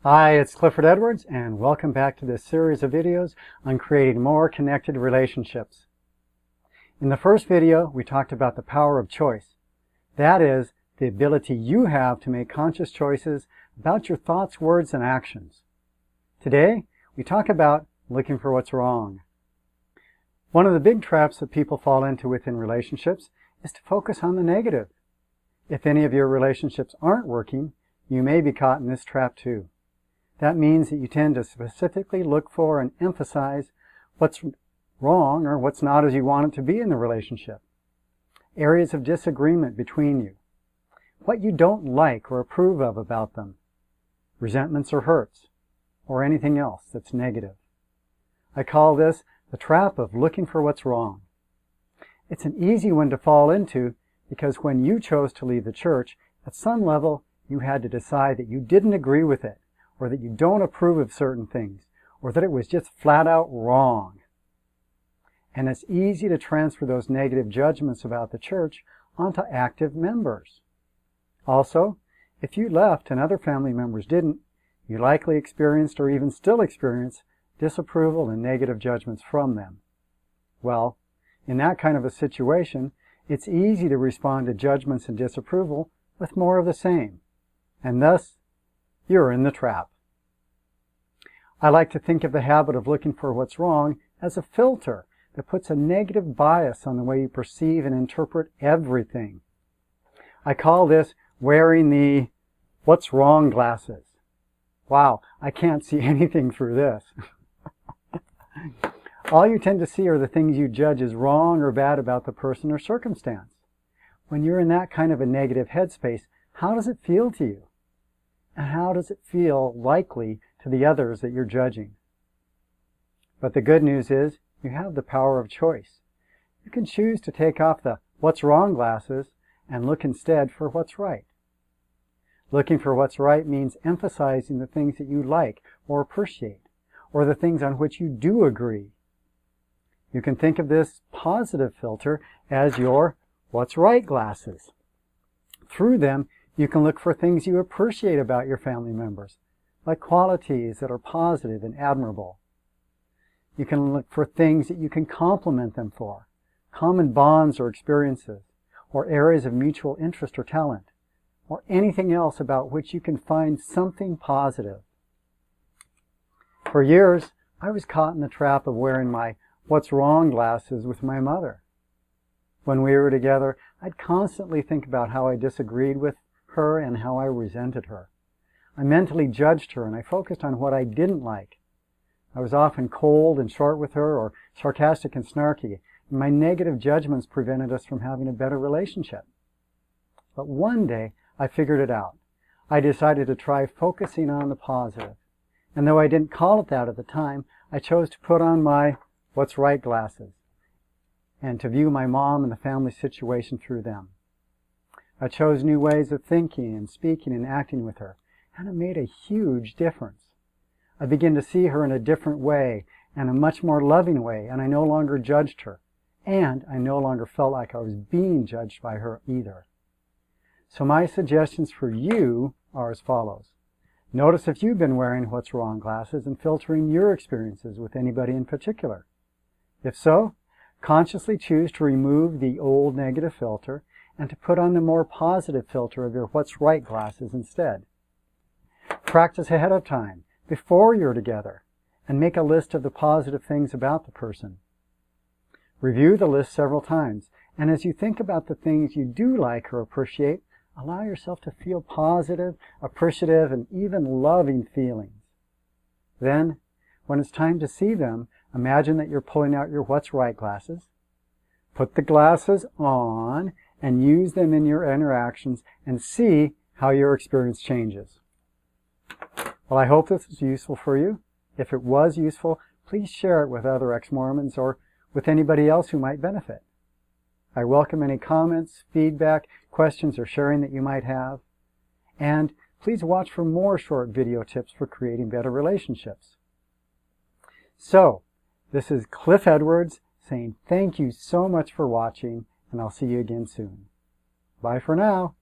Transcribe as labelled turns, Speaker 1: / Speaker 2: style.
Speaker 1: Hi, it's Clifford Edwards, and welcome back to this series of videos on creating more connected relationships. In the first video, we talked about the power of choice. That is, the ability you have to make conscious choices about your thoughts, words, and actions. Today, we talk about looking for what's wrong. One of the big traps that people fall into within relationships is to focus on the negative. If any of your relationships aren't working, you may be caught in this trap too. That means that you tend to specifically look for and emphasize what's wrong or what's not as you want it to be in the relationship. Areas of disagreement between you. What you don't like or approve of about them. Resentments or hurts. Or anything else that's negative. I call this the trap of looking for what's wrong. It's an easy one to fall into because when you chose to leave the church, at some level you had to decide that you didn't agree with it, or that you don't approve of certain things, or that it was just flat out wrong. And it's easy to transfer those negative judgments about the church onto active members. Also, if you left and other family members didn't, you likely experienced or even still experience disapproval and negative judgments from them. Well, in that kind of a situation, it's easy to respond to judgments and disapproval with more of the same, and thus, you're in the trap. I like to think of the habit of looking for what's wrong as a filter that puts a negative bias on the way you perceive and interpret everything. I call this wearing the what's wrong glasses. Wow, I can't see anything through this. All you tend to see are the things you judge as wrong or bad about the person or circumstance. When you're in that kind of a negative headspace, how does it feel to you? And how does it feel likely to the others that you're judging? But the good news is you have the power of choice. You can choose to take off the what's wrong glasses and look instead for what's right. Looking for what's right means emphasizing the things that you like or appreciate, or the things on which you do agree. You can think of this positive filter as your what's right glasses. Through them, you can look for things you appreciate about your family members, like qualities that are positive and admirable. You can look for things that you can compliment them for, common bonds or experiences, or areas of mutual interest or talent, or anything else about which you can find something positive. For years, I was caught in the trap of wearing my what's wrong glasses with my mother. When we were together, I'd constantly think about how I disagreed with her and how I resented her. I mentally judged her and I focused on what I didn't like. I was often cold and short with her, or sarcastic and snarky, and my negative judgments prevented us from having a better relationship. But one day, I figured it out. I decided to try focusing on the positive. And though I didn't call it that at the time, I chose to put on my what's right glasses and to view my mom and the family situation through them. I chose new ways of thinking and speaking and acting with her, and it made a huge difference. I began to see her in a different way, and a much more loving way, and I no longer judged her, and I no longer felt like I was being judged by her either. So my suggestions for you are as follows. Notice if you've been wearing what's wrong glasses and filtering your experiences with anybody in particular. If so, consciously choose to remove the old negative filter and to put on the more positive filter of your what's right glasses instead. Practice ahead of time, before you're together, and make a list of the positive things about the person. Review the list several times, and as you think about the things you do like or appreciate, allow yourself to feel positive, appreciative, and even loving feelings. Then, when it's time to see them, imagine that you're pulling out your what's right glasses. Put the glasses on and use them in your interactions and see how your experience changes. Well, I hope this was useful for you. If it was useful, please share it with other ex-Mormons or with anybody else who might benefit. I welcome any comments, feedback, questions, or sharing that you might have. And please watch for more short video tips for creating better relationships. So, this is Cliff Edwards saying thank you so much for watching, and I'll see you again soon. Bye for now.